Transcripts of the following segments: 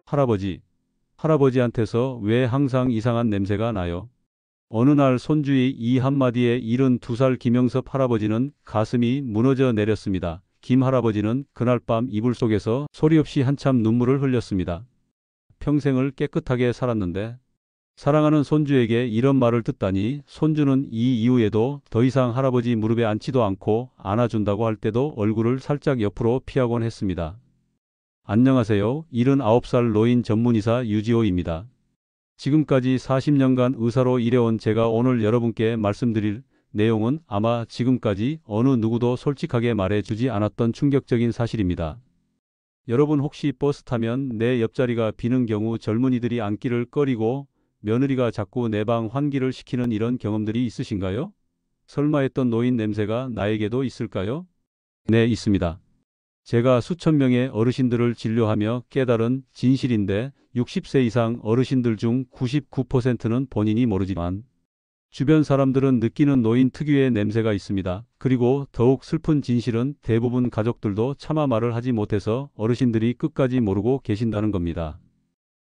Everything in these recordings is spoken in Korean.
할아버지, 할아버지한테서 왜 항상 이상한 냄새가 나요? 어느 날 손주의 이 한마디에 72살 김영섭 할아버지는 가슴이 무너져 내렸습니다. 김 할아버지는 그날 밤 이불 속에서 소리 없이 한참 눈물을 흘렸습니다. 평생을 깨끗하게 살았는데 사랑하는 손주에게 이런 말을 듣다니. 손주는 이 이후에도 더 이상 할아버지 무릎에 앉지도 않고 안아준다고 할 때도 얼굴을 살짝 옆으로 피하곤 했습니다. 안녕하세요. 79살 노인 전문의사 유지호입니다. 지금까지 40년간 의사로 일해온 제가 오늘 여러분께 말씀드릴 내용은 아마 지금까지 어느 누구도 솔직하게 말해주지 않았던 충격적인 사실입니다. 여러분 혹시 버스 타면 내 옆자리가 비는 경우 젊은이들이 앉기를 꺼리고 며느리가 자꾸 내 방 환기를 시키는 이런 경험들이 있으신가요? 설마 했던 노인 냄새가 나에게도 있을까요? 네, 있습니다. 제가 수천 명의 어르신들을 진료하며 깨달은 진실인데 60세 이상 어르신들 중 99%는 본인이 모르지만 주변 사람들은 느끼는 노인 특유의 냄새가 있습니다. 그리고 더욱 슬픈 진실은 대부분 가족들도 차마 말을 하지 못해서 어르신들이 끝까지 모르고 계신다는 겁니다.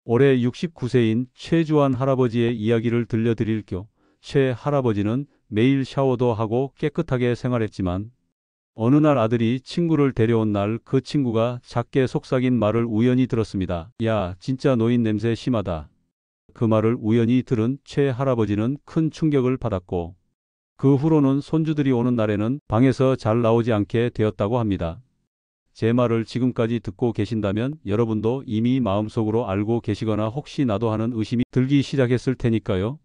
올해 69세인 최주환 할아버지의 이야기를 들려드릴게요. 최 할아버지는 매일 샤워도 하고 깨끗하게 생활했지만 어느 날 아들이 친구를 데려온 날 그 친구가 작게 속삭인 말을 우연히 들었습니다. 야, 진짜 노인 냄새 심하다. 그 말을 우연히 들은 최 할아버지는 큰 충격을 받았고 그 후로는 손주들이 오는 날에는 방에서 잘 나오지 않게 되었다고 합니다. 제 말을 지금까지 듣고 계신다면 여러분도 이미 마음속으로 알고 계시거나 혹시 나도 하는 의심이 들기 시작했을 테니까요.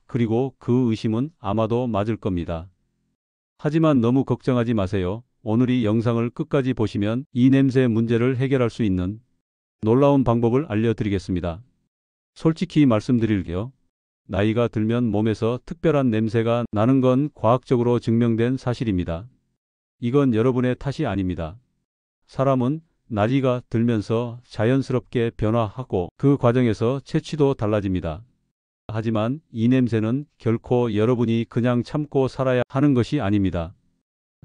그리고 그 의심은 아마도 맞을 겁니다. 하지만 너무 걱정하지 마세요. 오늘 이 영상을 끝까지 보시면 이 냄새 문제를 해결할 수 있는 놀라운 방법을 알려드리겠습니다. 솔직히 말씀드릴게요. 나이가 들면 몸에서 특별한 냄새가 나는 건 과학적으로 증명된 사실입니다. 이건 여러분의 탓이 아닙니다. 사람은 나이가 들면서 자연스럽게 변화하고 그 과정에서 체취도 달라집니다. 하지만 이 냄새는 결코 여러분이 그냥 참고 살아야 하는 것이 아닙니다.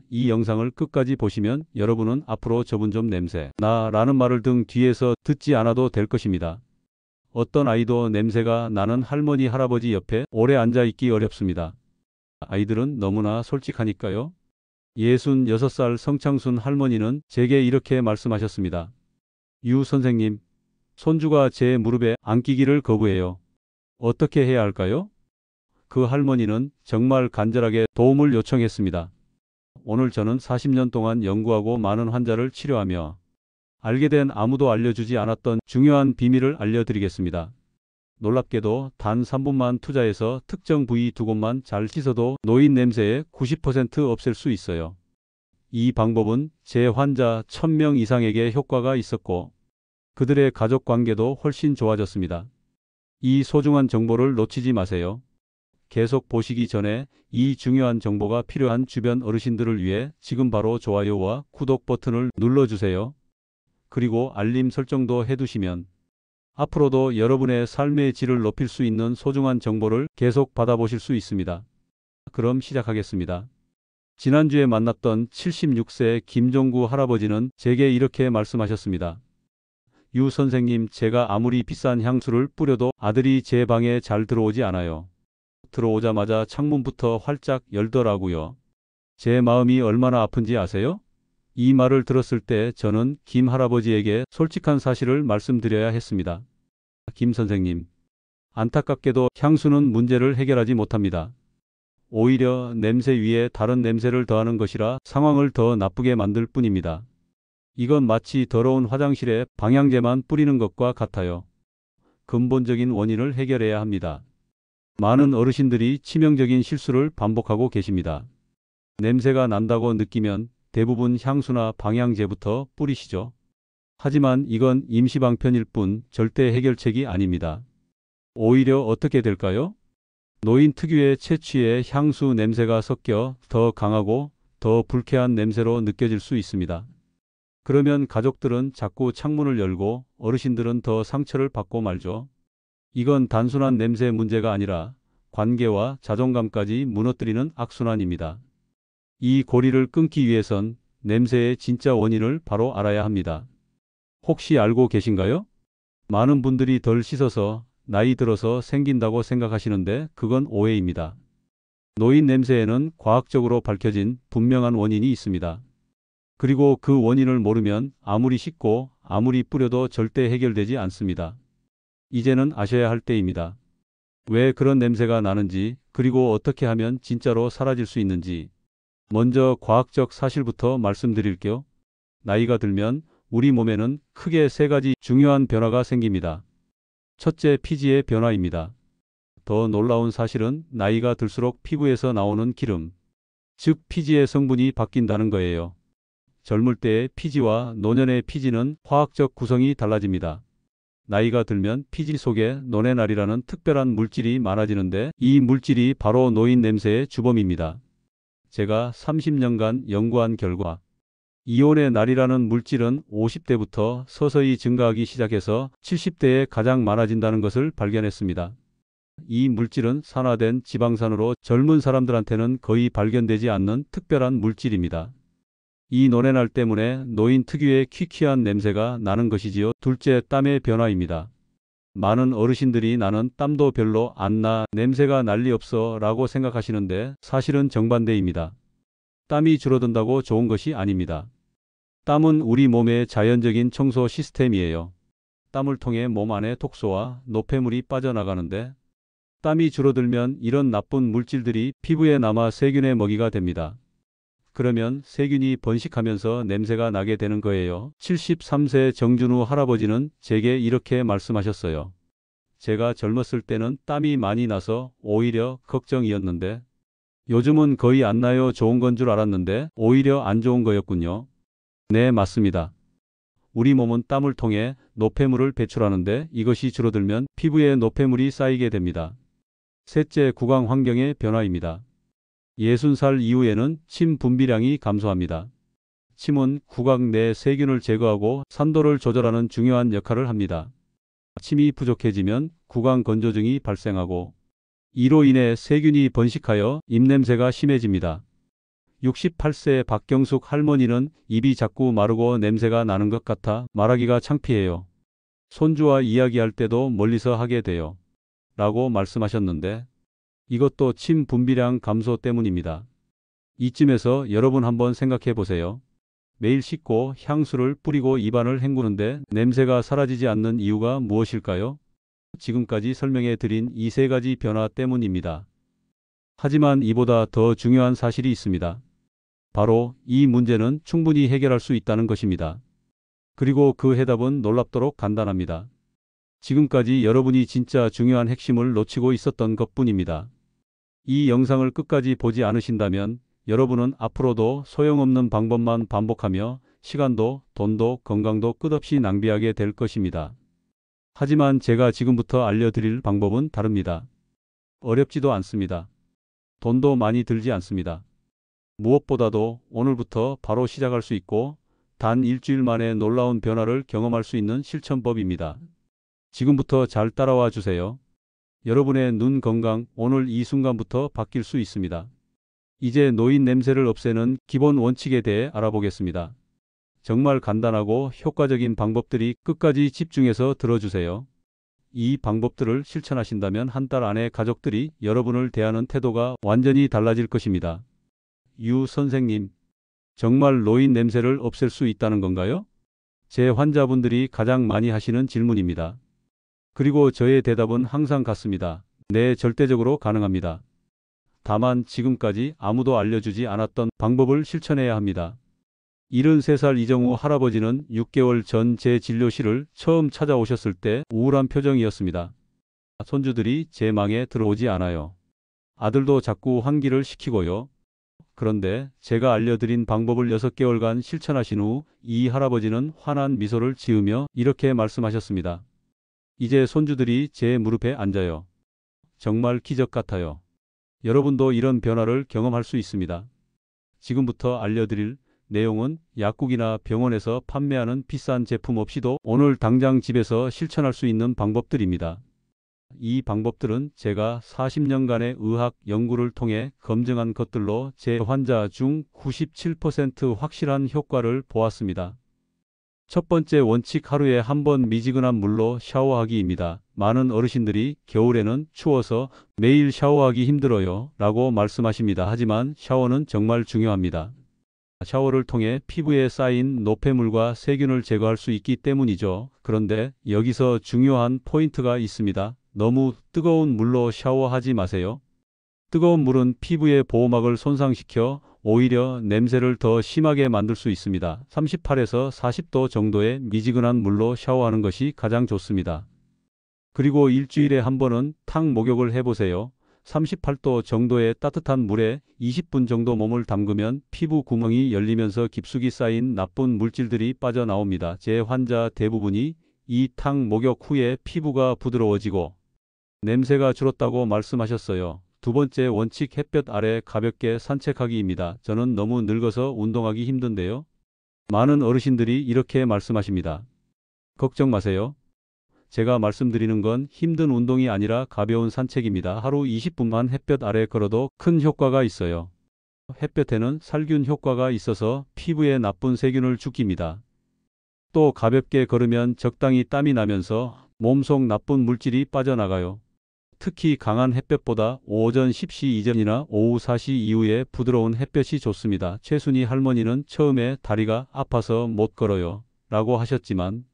이 영상을 끝까지 보시면 여러분은 앞으로 저분 좀 냄새 나라는 말을 등 뒤에서 듣지 않아도 될 것입니다. 어떤 아이도 냄새가 나는 할머니 할아버지 옆에 오래 앉아 있기 어렵습니다. 아이들은 너무나 솔직하니까요. 66살 성창순 할머니는 제게 이렇게 말씀하셨습니다. 유 선생님, 손주가 제 무릎에 앉기기를 거부해요. 어떻게 해야 할까요? 그 할머니는 정말 간절하게 도움을 요청했습니다. 오늘 저는 40년 동안 연구하고 많은 환자를 치료하며 알게 된 아무도 알려주지 않았던 중요한 비밀을 알려드리겠습니다. 놀랍게도 단 3분만 투자해서 특정 부위 2곳만 잘 씻어도 노인 냄새의 90% 없앨 수 있어요. 이 방법은 제 환자 1000명 이상에게 효과가 있었고 그들의 가족 관계도 훨씬 좋아졌습니다. 이 소중한 정보를 놓치지 마세요. 계속 보시기 전에 이 중요한 정보가 필요한 주변 어르신들을 위해 지금 바로 좋아요와 구독 버튼을 눌러주세요. 그리고 알림 설정도 해두시면 앞으로도 여러분의 삶의 질을 높일 수 있는 소중한 정보를 계속 받아보실 수 있습니다. 그럼 시작하겠습니다. 지난주에 만났던 76세 김종구 할아버지는 제게 이렇게 말씀하셨습니다. 유 선생님, 제가 아무리 비싼 향수를 뿌려도 아들이 제 방에 잘 들어오지 않아요. 들어오자마자 창문부터 활짝 열더라고요. 제 마음이 얼마나 아픈지 아세요? 이 말을 들었을 때 저는 김 할아버지에게 솔직한 사실을 말씀드려야 했습니다. 김 선생님, 안타깝게도 향수는 문제를 해결하지 못합니다. 오히려 냄새 위에 다른 냄새를 더하는 것이라 상황을 더 나쁘게 만들 뿐입니다. 이건 마치 더러운 화장실에 방향제만 뿌리는 것과 같아요. 근본적인 원인을 해결해야 합니다. 많은 어르신들이 치명적인 실수를 반복하고 계십니다. 냄새가 난다고 느끼면 대부분 향수나 방향제부터 뿌리시죠. 하지만 이건 임시방편일 뿐 절대 해결책이 아닙니다. 오히려 어떻게 될까요? 노인 특유의 채취에 향수 냄새가 섞여 더 강하고 더 불쾌한 냄새로 느껴질 수 있습니다. 그러면 가족들은 자꾸 창문을 열고 어르신들은 더 상처를 받고 말죠. 이건 단순한 냄새 문제가 아니라 관계와 자존감까지 무너뜨리는 악순환입니다. 이 고리를 끊기 위해선 냄새의 진짜 원인을 바로 알아야 합니다. 혹시 알고 계신가요? 많은 분들이 덜 씻어서 나이 들어서 생긴다고 생각하시는데 그건 오해입니다. 노인 냄새에는 과학적으로 밝혀진 분명한 원인이 있습니다. 그리고 그 원인을 모르면 아무리 씻고 아무리 뿌려도 절대 해결되지 않습니다. 이제는 아셔야 할 때입니다. 왜 그런 냄새가 나는지, 그리고 어떻게 하면 진짜로 사라질 수 있는지. 먼저 과학적 사실부터 말씀드릴게요. 나이가 들면 우리 몸에는 크게 세 가지 중요한 변화가 생깁니다. 첫째, 피지의 변화입니다. 더 놀라운 사실은 나이가 들수록 피부에서 나오는 기름, 즉 피지의 성분이 바뀐다는 거예요. 젊을 때의 피지와 노년의 피지는 화학적 구성이 달라집니다. 나이가 들면 피지 속에 노네날이라는 특별한 물질이 많아지는데 이 물질이 바로 노인 냄새의 주범입니다. 제가 30년간 연구한 결과 이온의 날이라는 물질은 50대부터 서서히 증가하기 시작해서 70대에 가장 많아진다는 것을 발견했습니다. 이 물질은 산화된 지방산으로 젊은 사람들한테는 거의 발견되지 않는 특별한 물질입니다. 이 노네날 때문에 노인 특유의 퀴퀴한 냄새가 나는 것이지요. 둘째, 땀의 변화입니다. 많은 어르신들이 나는 땀도 별로 안 나, 냄새가 난리 없어 라고 생각하시는데 사실은 정반대입니다. 땀이 줄어든다고 좋은 것이 아닙니다. 땀은 우리 몸의 자연적인 청소 시스템이에요. 땀을 통해 몸 안에 독소와 노폐물이 빠져나가는데 땀이 줄어들면 이런 나쁜 물질들이 피부에 남아 세균의 먹이가 됩니다. 그러면 세균이 번식하면서 냄새가 나게 되는 거예요. 73세 정준우 할아버지는 제게 이렇게 말씀하셨어요. 제가 젊었을 때는 땀이 많이 나서 오히려 걱정이었는데 요즘은 거의 안 나요. 좋은 건 줄 알았는데 오히려 안 좋은 거였군요. 네, 맞습니다. 우리 몸은 땀을 통해 노폐물을 배출하는데 이것이 줄어들면 피부에 노폐물이 쌓이게 됩니다. 셋째, 구강 환경의 변화입니다. 60살 이후에는 침 분비량이 감소합니다. 침은 구강 내 세균을 제거하고 산도를 조절하는 중요한 역할을 합니다. 침이 부족해지면 구강 건조증이 발생하고 이로 인해 세균이 번식하여 입냄새가 심해집니다. 68세 박경숙 할머니는 입이 자꾸 마르고 냄새가 나는 것 같아 말하기가 창피해요. 손주와 이야기할 때도 멀리서 하게 돼요. 라고 말씀하셨는데 이것도 침 분비량 감소 때문입니다. 이쯤에서 여러분 한번 생각해 보세요. 매일 씻고 향수를 뿌리고 입안을 헹구는데 냄새가 사라지지 않는 이유가 무엇일까요? 지금까지 설명해 드린 이 세 가지 변화 때문입니다. 하지만 이보다 더 중요한 사실이 있습니다. 바로 이 문제는 충분히 해결할 수 있다는 것입니다. 그리고 그 해답은 놀랍도록 간단합니다. 지금까지 여러분이 진짜 중요한 핵심을 놓치고 있었던 것뿐입니다. 이 영상을 끝까지 보지 않으신다면 여러분은 앞으로도 소용없는 방법만 반복하며 시간도, 돈도, 건강도 끝없이 낭비하게 될 것입니다. 하지만 제가 지금부터 알려드릴 방법은 다릅니다. 어렵지도 않습니다. 돈도 많이 들지 않습니다. 무엇보다도 오늘부터 바로 시작할 수 있고 단 일주일 만에 놀라운 변화를 경험할 수 있는 실천법입니다. 지금부터 잘 따라와 주세요. 여러분의 눈 건강 오늘 이 순간부터 바뀔 수 있습니다. 이제 노인 냄새를 없애는 기본 원칙에 대해 알아보겠습니다. 정말 간단하고 효과적인 방법들이 끝까지 집중해서 들어주세요. 이 방법들을 실천하신다면 한 달 안에 가족들이 여러분을 대하는 태도가 완전히 달라질 것입니다. 유 선생님, 정말 노인 냄새를 없앨 수 있다는 건가요? 제 환자분들이 가장 많이 하시는 질문입니다. 그리고 저의 대답은 항상 같습니다. 네, 절대적으로 가능합니다. 다만 지금까지 아무도 알려주지 않았던 방법을 실천해야 합니다. 73살 이정우 할아버지는 6개월 전 제 진료실을 처음 찾아오셨을 때 우울한 표정이었습니다. 손주들이 제 망에 들어오지 않아요. 아들도 자꾸 환기를 시키고요. 그런데 제가 알려드린 방법을 6개월간 실천하신 후 이 할아버지는 환한 미소를 지으며 이렇게 말씀하셨습니다. 이제 손주들이 제 무릎에 앉아요. 정말 기적 같아요. 여러분도 이런 변화를 경험할 수 있습니다. 지금부터 알려드릴 내용은 약국이나 병원에서 판매하는 비싼 제품 없이도 오늘 당장 집에서 실천할 수 있는 방법들입니다. 이 방법들은 제가 40년간의 의학 연구를 통해 검증한 것들로 제 환자 중 97% 확실한 효과를 보았습니다. 첫 번째 원칙 하루에 한 번 미지근한 물로 샤워하기입니다. 많은 어르신들이 겨울에는 추워서 매일 샤워하기 힘들어요 라고 말씀하십니다. 하지만 샤워는 정말 중요합니다. 샤워를 통해 피부에 쌓인 노폐물과 세균을 제거할 수 있기 때문이죠. 그런데 여기서 중요한 포인트가 있습니다. 너무 뜨거운 물로 샤워하지 마세요. 뜨거운 물은 피부의 보호막을 손상시켜 오히려 냄새를 더 심하게 만들 수 있습니다. 38에서 40도 정도의 미지근한 물로 샤워하는 것이 가장 좋습니다. 그리고 일주일에 한 번은 탕 목욕을 해보세요. 38도 정도의 따뜻한 물에 20분 정도 몸을 담그면 피부 구멍이 열리면서 깊숙이 쌓인 나쁜 물질들이 빠져나옵니다. 제 환자 대부분이 이 탕 목욕 후에 피부가 부드러워지고 냄새가 줄었다고 말씀하셨어요. 두 번째 원칙 햇볕 아래 가볍게 산책하기입니다. 저는 너무 늙어서 운동하기 힘든데요. 많은 어르신들이 이렇게 말씀하십니다. 걱정 마세요. 제가 말씀드리는 건 힘든 운동이 아니라 가벼운 산책입니다. 하루 20분만 햇볕 아래 걸어도 큰 효과가 있어요. 햇볕에는 살균 효과가 있어서 피부에 나쁜 세균을 죽입니다. 또 가볍게 걸으면 적당히 땀이 나면서 몸속 나쁜 물질이 빠져나가요. 특히 강한 햇볕보다 오전 10시 이전이나 오후 4시 이후에 부드러운 햇볕이 좋습니다. 최순희 할머니는 처음에 다리가 아파서 못 걸어요 라고 하셨지만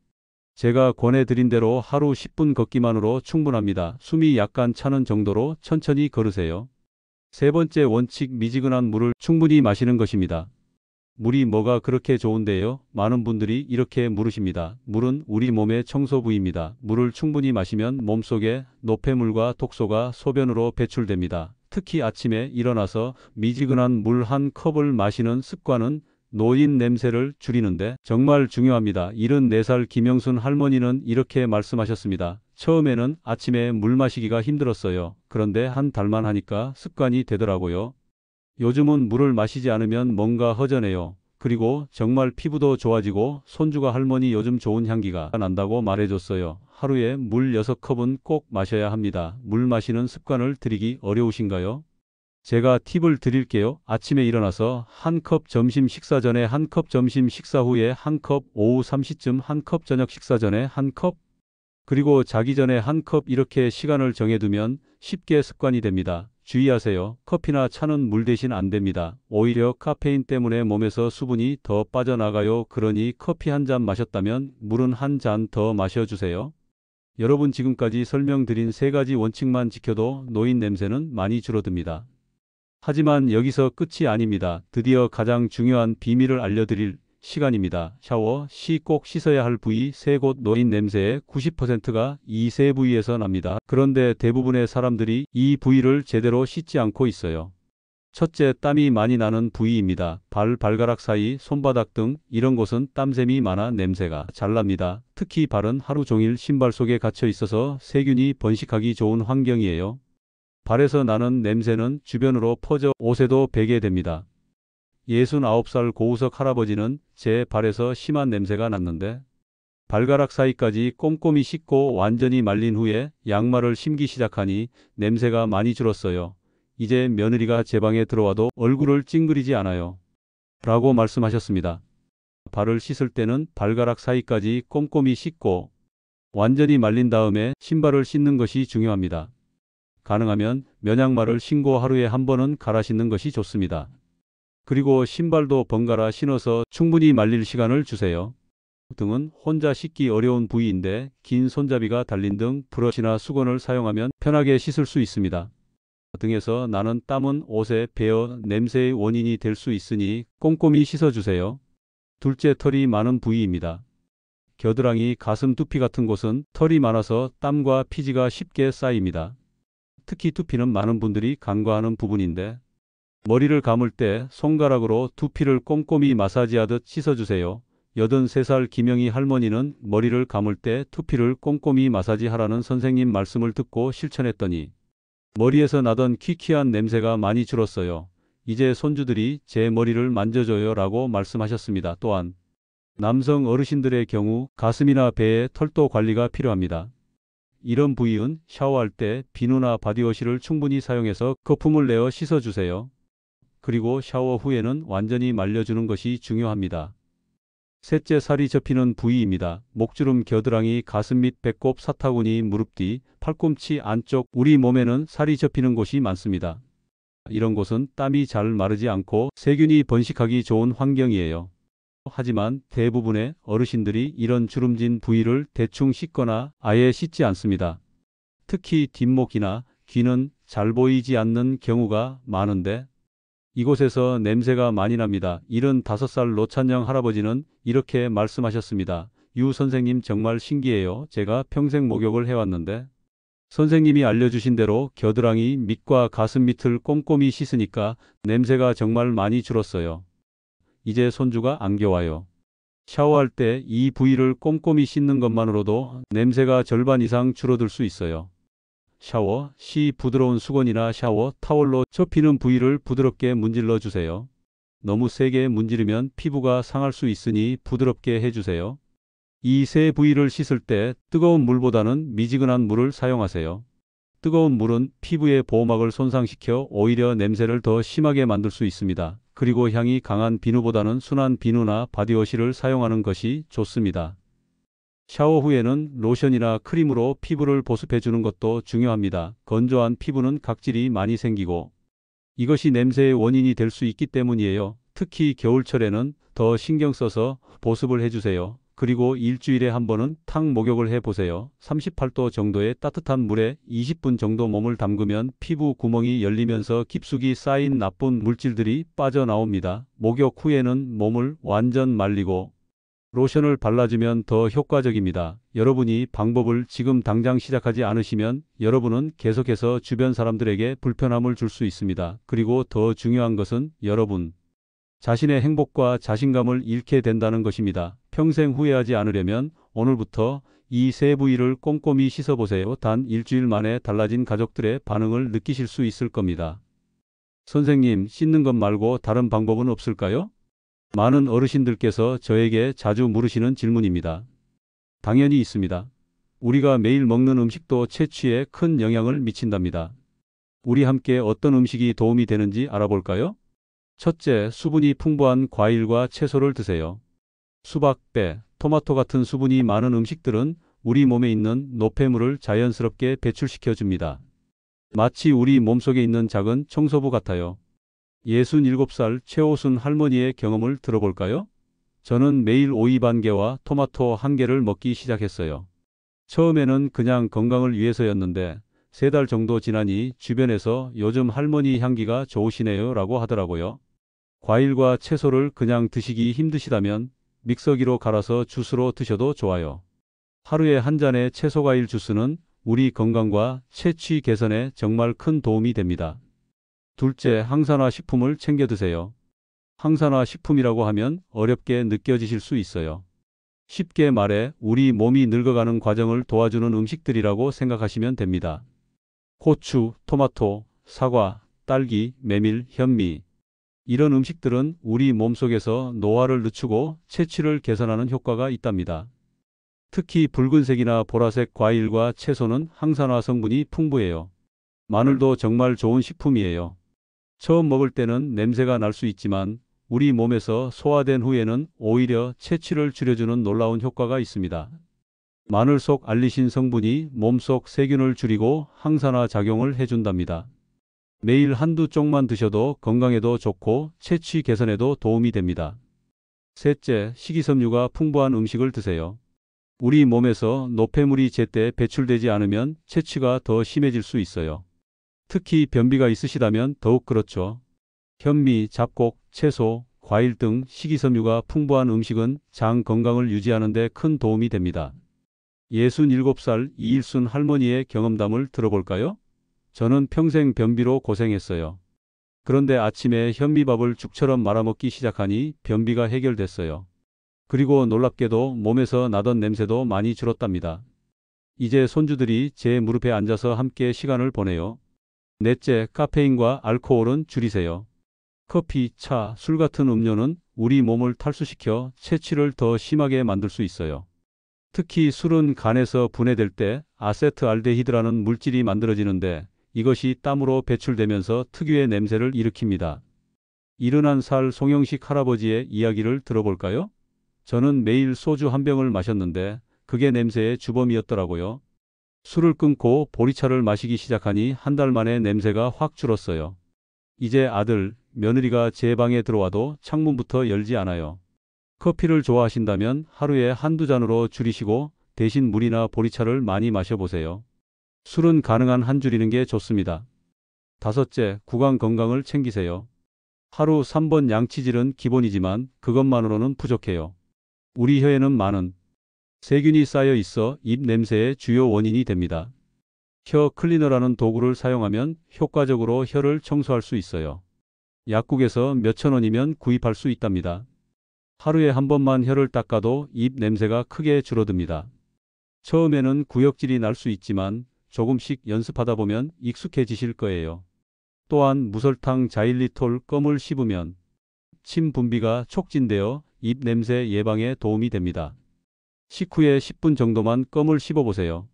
제가 권해드린 대로 하루 10분 걷기만으로 충분합니다. 숨이 약간 차는 정도로 천천히 걸으세요. 세 번째 원칙 미지근한 물을 충분히 마시는 것입니다. 물이 뭐가 그렇게 좋은데요? 많은 분들이 이렇게 물으십니다. 물은 우리 몸의 청소부입니다. 물을 충분히 마시면 몸속에 노폐물과 독소가 소변으로 배출됩니다. 특히 아침에 일어나서 미지근한 물 한 컵을 마시는 습관은 노인 냄새를 줄이는데 정말 중요합니다. 74살 김영순 할머니는 이렇게 말씀하셨습니다. 처음에는 아침에 물 마시기가 힘들었어요. 그런데 한 달만 하니까 습관이 되더라고요. 요즘은 물을 마시지 않으면 뭔가 허전해요. 그리고 정말 피부도 좋아지고 손주가 할머니 요즘 좋은 향기가 난다고 말해줬어요. 하루에 물 6컵은 꼭 마셔야 합니다. 물 마시는 습관을 들이기 어려우신가요? 제가 팁을 드릴게요. 아침에 일어나서 한 컵, 점심 식사 전에 한 컵, 점심 식사 후에 한 컵, 오후 3시쯤 한 컵, 저녁 식사 전에 한 컵, 그리고 자기 전에 한 컵 이렇게 시간을 정해두면 쉽게 습관이 됩니다. 주의하세요. 커피나 차는 물 대신 안 됩니다. 오히려 카페인 때문에 몸에서 수분이 더 빠져나가요. 그러니 커피 한 잔 마셨다면 물은 한 잔 더 마셔주세요. 여러분 지금까지 설명드린 세 가지 원칙만 지켜도 노인 냄새는 많이 줄어듭니다. 하지만 여기서 끝이 아닙니다. 드디어 가장 중요한 비밀을 알려드릴 시간입니다. 샤워 시 꼭 씻어야 할 부위 세 곳 노인 냄새의 90%가 이 세 부위에서 납니다. 그런데 대부분의 사람들이 이 부위를 제대로 씻지 않고 있어요. 첫째, 땀이 많이 나는 부위입니다. 발가락 사이, 손바닥 등 이런 곳은 땀샘이 많아 냄새가 잘 납니다. 특히 발은 하루 종일 신발 속에 갇혀 있어서 세균이 번식하기 좋은 환경이에요. 발에서 나는 냄새는 주변으로 퍼져 옷에도 배게 됩니다. 69살 고우석 할아버지는 제 발에서 심한 냄새가 났는데 발가락 사이까지 꼼꼼히 씻고 완전히 말린 후에 양말을 신기 시작하니 냄새가 많이 줄었어요. 이제 며느리가 제 방에 들어와도 얼굴을 찡그리지 않아요. 라고 말씀하셨습니다. 발을 씻을 때는 발가락 사이까지 꼼꼼히 씻고 완전히 말린 다음에 신발을 신는 것이 중요합니다. 가능하면 면양말을 신고 하루에 한 번은 갈아 신는 것이 좋습니다. 그리고 신발도 번갈아 신어서 충분히 말릴 시간을 주세요. 등은 혼자 씻기 어려운 부위인데 긴 손잡이가 달린 등 브러쉬나 수건을 사용하면 편하게 씻을 수 있습니다. 등에서 나는 땀은 옷에 배어 냄새의 원인이 될 수 있으니 꼼꼼히 씻어주세요. 둘째, 털이 많은 부위입니다. 겨드랑이, 가슴, 두피 같은 곳은 털이 많아서 땀과 피지가 쉽게 쌓입니다. 특히 두피는 많은 분들이 간과하는 부분인데 머리를 감을 때 손가락으로 두피를 꼼꼼히 마사지하듯 씻어주세요. 83살 김영희 할머니는 머리를 감을 때 두피를 꼼꼼히 마사지하라는 선생님 말씀을 듣고 실천했더니 머리에서 나던 퀴퀴한 냄새가 많이 줄었어요. 이제 손주들이 제 머리를 만져줘요 라고 말씀하셨습니다. 또한 남성 어르신들의 경우 가슴이나 배의 털도 관리가 필요합니다. 이런 부위는 샤워할 때 비누나 바디워시를 충분히 사용해서 거품을 내어 씻어주세요. 그리고 샤워 후에는 완전히 말려주는 것이 중요합니다. 셋째, 살이 접히는 부위입니다. 목주름, 겨드랑이, 가슴 및 배꼽, 사타구니, 무릎 뒤, 팔꿈치 안쪽, 우리 몸에는 살이 접히는 곳이 많습니다. 이런 곳은 땀이 잘 마르지 않고 세균이 번식하기 좋은 환경이에요. 하지만 대부분의 어르신들이 이런 주름진 부위를 대충 씻거나 아예 씻지 않습니다. 특히 뒷목이나 귀는 잘 보이지 않는 경우가 많은데 이곳에서 냄새가 많이 납니다. 75살 노찬영 할아버지는 이렇게 말씀하셨습니다. 유 선생님 정말 신기해요. 제가 평생 목욕을 해왔는데 선생님이 알려주신 대로 겨드랑이 밑과 가슴 밑을 꼼꼼히 씻으니까 냄새가 정말 많이 줄었어요. 이제 손주가 안겨와요. 샤워할 때 이 부위를 꼼꼼히 씻는 것만으로도 냄새가 절반 이상 줄어들 수 있어요. 샤워 시 부드러운 수건이나 샤워 타월로 접히는 부위를 부드럽게 문질러 주세요. 너무 세게 문지르면 피부가 상할 수 있으니 부드럽게 해주세요. 이 세 부위를 씻을 때 뜨거운 물보다는 미지근한 물을 사용하세요. 뜨거운 물은 피부의 보호막을 손상시켜 오히려 냄새를 더 심하게 만들 수 있습니다. 그리고 향이 강한 비누보다는 순한 비누나 바디워시를 사용하는 것이 좋습니다. 샤워 후에는 로션이나 크림으로 피부를 보습해 주는 것도 중요합니다. 건조한 피부는 각질이 많이 생기고 이것이 냄새의 원인이 될 수 있기 때문이에요. 특히 겨울철에는 더 신경 써서 보습을 해주세요. 그리고 일주일에 한 번은 탕 목욕을 해보세요. 38도 정도의 따뜻한 물에 20분 정도 몸을 담그면 피부 구멍이 열리면서 깊숙이 쌓인 나쁜 물질들이 빠져나옵니다. 목욕 후에는 몸을 완전 말리고 로션을 발라주면 더 효과적입니다. 여러분이 방법을 지금 당장 시작하지 않으시면 여러분은 계속해서 주변 사람들에게 불편함을 줄 수 있습니다. 그리고 더 중요한 것은 여러분 자신의 행복과 자신감을 잃게 된다는 것입니다. 평생 후회하지 않으려면 오늘부터 이 세 부위를 꼼꼼히 씻어보세요. 단 일주일 만에 달라진 가족들의 반응을 느끼실 수 있을 겁니다. 선생님, 씻는 것 말고 다른 방법은 없을까요? 많은 어르신들께서 저에게 자주 물으시는 질문입니다. 당연히 있습니다. 우리가 매일 먹는 음식도 채취에 큰 영향을 미친답니다. 우리 함께 어떤 음식이 도움이 되는지 알아볼까요? 첫째, 수분이 풍부한 과일과 채소를 드세요. 수박, 배, 토마토 같은 수분이 많은 음식들은 우리 몸에 있는 노폐물을 자연스럽게 배출시켜 줍니다. 마치 우리 몸속에 있는 작은 청소부 같아요. 67살 최오순 할머니의 경험을 들어볼까요? 저는 매일 오이 반 개와 토마토 한 개를 먹기 시작했어요. 처음에는 그냥 건강을 위해서였는데 3달 정도 지나니 주변에서 요즘 할머니 향기가 좋으시네요 라고 하더라고요. 과일과 채소를 그냥 드시기 힘드시다면 믹서기로 갈아서 주스로 드셔도 좋아요. 하루에 한 잔의 채소과일 주스는 우리 건강과 체취 개선에 정말 큰 도움이 됩니다. 둘째, 항산화 식품을 챙겨 드세요. 항산화 식품이라고 하면 어렵게 느껴지실 수 있어요. 쉽게 말해 우리 몸이 늙어가는 과정을 도와주는 음식들이라고 생각하시면 됩니다. 고추, 토마토, 사과, 딸기, 메밀, 현미. 이런 음식들은 우리 몸속에서 노화를 늦추고 체취를 개선하는 효과가 있답니다. 특히 붉은색이나 보라색 과일과 채소는 항산화 성분이 풍부해요. 마늘도 정말 좋은 식품이에요. 처음 먹을 때는 냄새가 날 수 있지만 우리 몸에서 소화된 후에는 오히려 체취를 줄여주는 놀라운 효과가 있습니다. 마늘 속 알리신 성분이 몸속 세균을 줄이고 항산화 작용을 해준답니다. 매일 한두 쪽만 드셔도 건강에도 좋고 체취 개선에도 도움이 됩니다. 셋째, 식이섬유가 풍부한 음식을 드세요. 우리 몸에서 노폐물이 제때 배출되지 않으면 체취가 더 심해질 수 있어요. 특히 변비가 있으시다면 더욱 그렇죠. 현미, 잡곡, 채소, 과일 등 식이섬유가 풍부한 음식은 장 건강을 유지하는 데 큰 도움이 됩니다. 67살 이일순 할머니의 경험담을 들어볼까요? 저는 평생 변비로 고생했어요. 그런데 아침에 현미밥을 죽처럼 말아먹기 시작하니 변비가 해결됐어요. 그리고 놀랍게도 몸에서 나던 냄새도 많이 줄었답니다. 이제 손주들이 제 무릎에 앉아서 함께 시간을 보내요. 넷째, 카페인과 알코올은 줄이세요. 커피, 차, 술 같은 음료는 우리 몸을 탈수시켜 체취를 더 심하게 만들 수 있어요. 특히 술은 간에서 분해될 때 아세트알데히드라는 물질이 만들어지는데 이것이 땀으로 배출되면서 특유의 냄새를 일으킵니다. 71살 송영식 할아버지의 이야기를 들어볼까요? 저는 매일 소주 한 병을 마셨는데 그게 냄새의 주범이었더라고요. 술을 끊고 보리차를 마시기 시작하니 한 달 만에 냄새가 확 줄었어요. 이제 아들, 며느리가 제 방에 들어와도 창문부터 열지 않아요. 커피를 좋아하신다면 하루에 한두 잔으로 줄이시고 대신 물이나 보리차를 많이 마셔보세요. 술은 가능한 한 줄이는 게 좋습니다. 다섯째, 구강 건강을 챙기세요. 하루 3번 양치질은 기본이지만 그것만으로는 부족해요. 우리 혀에는 많은 세균이 쌓여 있어 입 냄새의 주요 원인이 됩니다. 혀 클리너라는 도구를 사용하면 효과적으로 혀를 청소할 수 있어요. 약국에서 몇천 원이면 구입할 수 있답니다. 하루에 한 번만 혀를 닦아도 입 냄새가 크게 줄어듭니다. 처음에는 구역질이 날 수 있지만 조금씩 연습하다 보면 익숙해지실 거예요. 또한 무설탕 자일리톨 껌을 씹으면 침 분비가 촉진되어 입 냄새 예방에 도움이 됩니다. 식후에 10분 정도만 껌을 씹어보세요.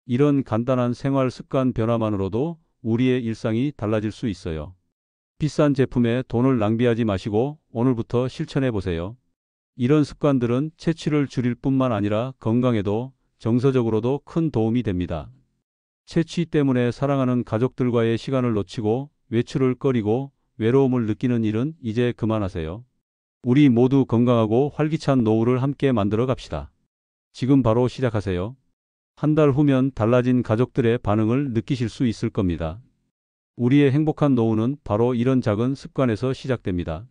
이런 간단한 생활 습관 변화만으로도 우리의 일상이 달라질 수 있어요. 비싼 제품에 돈을 낭비하지 마시고 오늘부터 실천해 보세요. 이런 습관들은 체취를 줄일 뿐만 아니라 건강에도 정서적으로도 큰 도움이 됩니다. 체취 때문에 사랑하는 가족들과의 시간을 놓치고 외출을 꺼리고 외로움을 느끼는 일은 이제 그만하세요. 우리 모두 건강하고 활기찬 노후를 함께 만들어 갑시다. 지금 바로 시작하세요. 한 달 후면 달라진 가족들의 반응을 느끼실 수 있을 겁니다. 우리의 행복한 노후는 바로 이런 작은 습관에서 시작됩니다.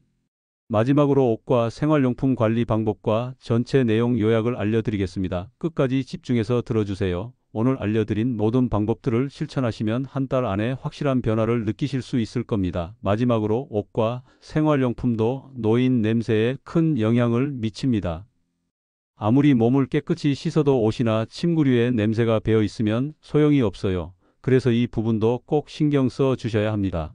마지막으로 옷과 생활용품 관리 방법과 전체 내용 요약을 알려드리겠습니다. 끝까지 집중해서 들어주세요. 오늘 알려드린 모든 방법들을 실천하시면 한 달 안에 확실한 변화를 느끼실 수 있을 겁니다. 마지막으로 옷과 생활용품도 노인 냄새에 큰 영향을 미칩니다. 아무리 몸을 깨끗이 씻어도 옷이나 침구류에 냄새가 배어 있으면 소용이 없어요. 그래서 이 부분도 꼭 신경 써 주셔야 합니다.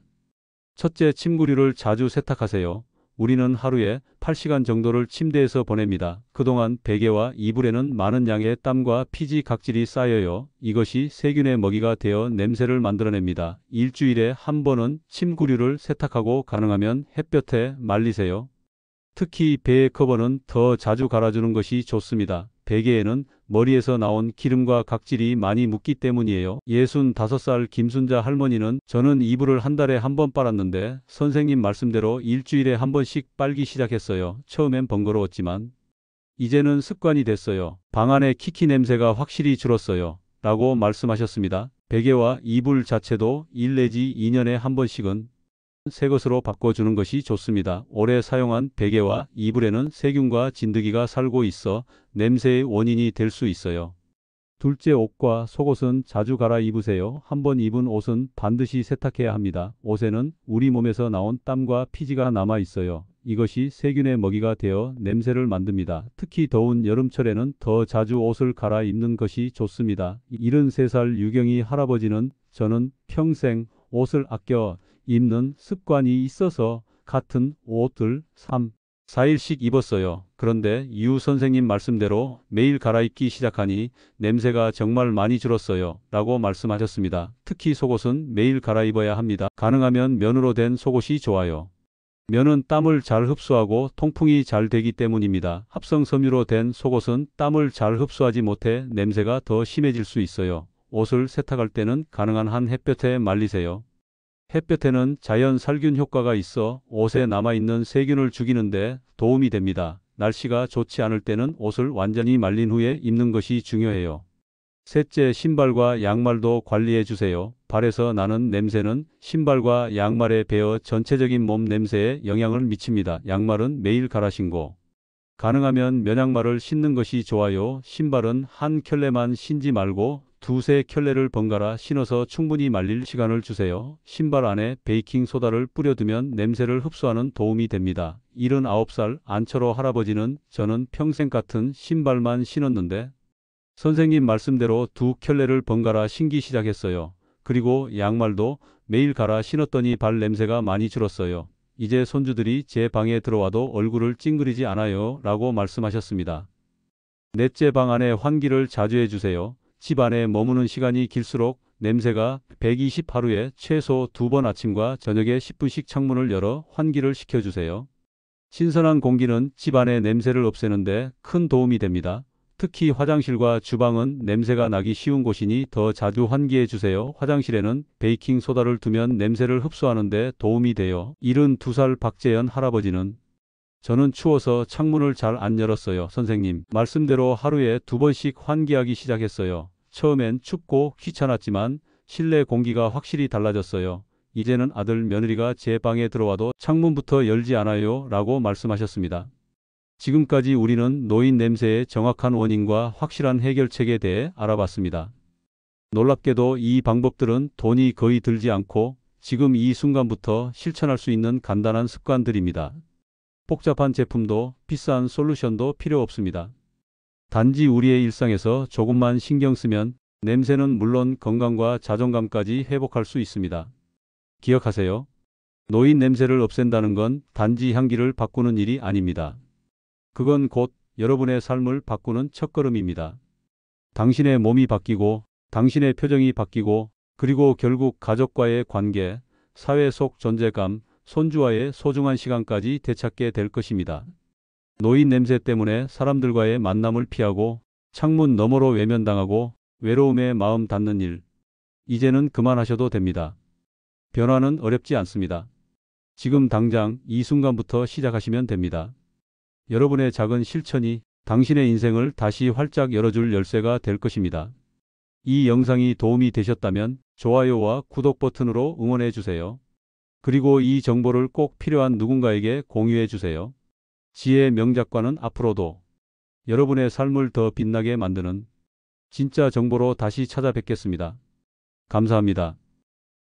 첫째, 침구류를 자주 세탁하세요. 우리는 하루에 8시간 정도를 침대에서 보냅니다. 그동안 베개와 이불에는 많은 양의 땀과 피지 각질이 쌓여요. 이것이 세균의 먹이가 되어 냄새를 만들어냅니다. 일주일에 한 번은 침구류를 세탁하고 가능하면 햇볕에 말리세요. 특히 베개 커버는 더 자주 갈아주는 것이 좋습니다. 베개에는 머리에서 나온 기름과 각질이 많이 묻기 때문이에요. 65살 김순자 할머니는 저는 이불을 한 달에 한 번 빨았는데 선생님 말씀대로 일주일에 한 번씩 빨기 시작했어요. 처음엔 번거로웠지만 이제는 습관이 됐어요. 방 안에 키키 냄새가 확실히 줄었어요. 라고 말씀하셨습니다. 베개와 이불 자체도 1 내지 2년에 한 번씩은 새 것으로 바꿔주는 것이 좋습니다. 오래 사용한 베개와 이불에는 세균과 진드기가 살고 있어 냄새의 원인이 될 수 있어요. 둘째, 옷과 속옷은 자주 갈아입으세요. 한번 입은 옷은 반드시 세탁해야 합니다. 옷에는 우리 몸에서 나온 땀과 피지가 남아 있어요. 이것이 세균의 먹이가 되어 냄새를 만듭니다. 특히 더운 여름철에는 더 자주 옷을 갈아입는 것이 좋습니다. 73살 유경희 할아버지는 저는 평생 옷을 아껴 입는 습관이 있어서 같은 옷을 3, 4일씩 입었어요. 그런데 유 선생님 말씀대로 매일 갈아입기 시작하니 냄새가 정말 많이 줄었어요. 라고 말씀하셨습니다. 특히 속옷은 매일 갈아입어야 합니다. 가능하면 면으로 된 속옷이 좋아요. 면은 땀을 잘 흡수하고 통풍이 잘 되기 때문입니다. 합성 섬유로 된 속옷은 땀을 잘 흡수하지 못해 냄새가 더 심해질 수 있어요. 옷을 세탁할 때는 가능한 한 햇볕에 말리세요. 햇볕에는 자연 살균 효과가 있어 옷에 남아있는 세균을 죽이는데 도움이 됩니다. 날씨가 좋지 않을 때는 옷을 완전히 말린 후에 입는 것이 중요해요. 셋째, 신발과 양말도 관리해 주세요. 발에서 나는 냄새는 신발과 양말에 배어 전체적인 몸 냄새에 영향을 미칩니다. 양말은 매일 갈아 신고 가능하면 면양말을 신는 것이 좋아요. 신발은 한 켤레만 신지 말고 두세 켤레를 번갈아 신어서 충분히 말릴 시간을 주세요. 신발 안에 베이킹 소다를 뿌려두면 냄새를 흡수하는 도움이 됩니다. 79살 안철호 할아버지는 저는 평생 같은 신발만 신었는데 선생님 말씀대로 두 켤레를 번갈아 신기 시작했어요. 그리고 양말도 매일 갈아 신었더니 발 냄새가 많이 줄었어요. 이제 손주들이 제 방에 들어와도 얼굴을 찡그리지 않아요. 라고 말씀하셨습니다. 넷째, 방 안에 환기를 자주 해주세요. 집 안에 머무는 시간이 길수록 냄새가 120 하루에 최소 2번 아침과 저녁에 10분씩 창문을 열어 환기를 시켜주세요. 신선한 공기는 집안의 냄새를 없애는데 큰 도움이 됩니다. 특히 화장실과 주방은 냄새가 나기 쉬운 곳이니 더 자주 환기해 주세요. 화장실에는 베이킹 소다를 두면 냄새를 흡수하는 데 도움이 돼요. 72살 박재현 할아버지는 저는 추워서 창문을 잘 안 열었어요. 선생님 말씀대로 하루에 2번씩 환기하기 시작했어요. 처음엔 춥고 귀찮았지만 실내 공기가 확실히 달라졌어요. 이제는 아들 며느리가 제 방에 들어와도 창문부터 열지 않아요 라고 말씀하셨습니다. 지금까지 우리는 노인 냄새의 정확한 원인과 확실한 해결책에 대해 알아봤습니다. 놀랍게도 이 방법들은 돈이 거의 들지 않고 지금 이 순간부터 실천할 수 있는 간단한 습관들입니다. 복잡한 제품도 비싼 솔루션도 필요 없습니다. 단지 우리의 일상에서 조금만 신경 쓰면 냄새는 물론 건강과 자존감까지 회복할 수 있습니다. 기억하세요. 노인 냄새를 없앤다는 건 단지 향기를 바꾸는 일이 아닙니다. 그건 곧 여러분의 삶을 바꾸는 첫걸음입니다. 당신의 몸이 바뀌고, 당신의 표정이 바뀌고, 그리고 결국 가족과의 관계, 사회 속 존재감, 손주와의 소중한 시간까지 되찾게 될 것입니다. 노인 냄새 때문에 사람들과의 만남을 피하고, 창문 너머로 외면당하고, 외로움에 마음 닫는 일, 이제는 그만하셔도 됩니다. 변화는 어렵지 않습니다. 지금 당장 이 순간부터 시작하시면 됩니다. 여러분의 작은 실천이 당신의 인생을 다시 활짝 열어줄 열쇠가 될 것입니다. 이 영상이 도움이 되셨다면 좋아요와 구독 버튼으로 응원해 주세요. 그리고 이 정보를 꼭 필요한 누군가에게 공유해 주세요. 지혜의 명작과는 앞으로도 여러분의 삶을 더 빛나게 만드는 진짜 정보로 다시 찾아뵙겠습니다. 감사합니다.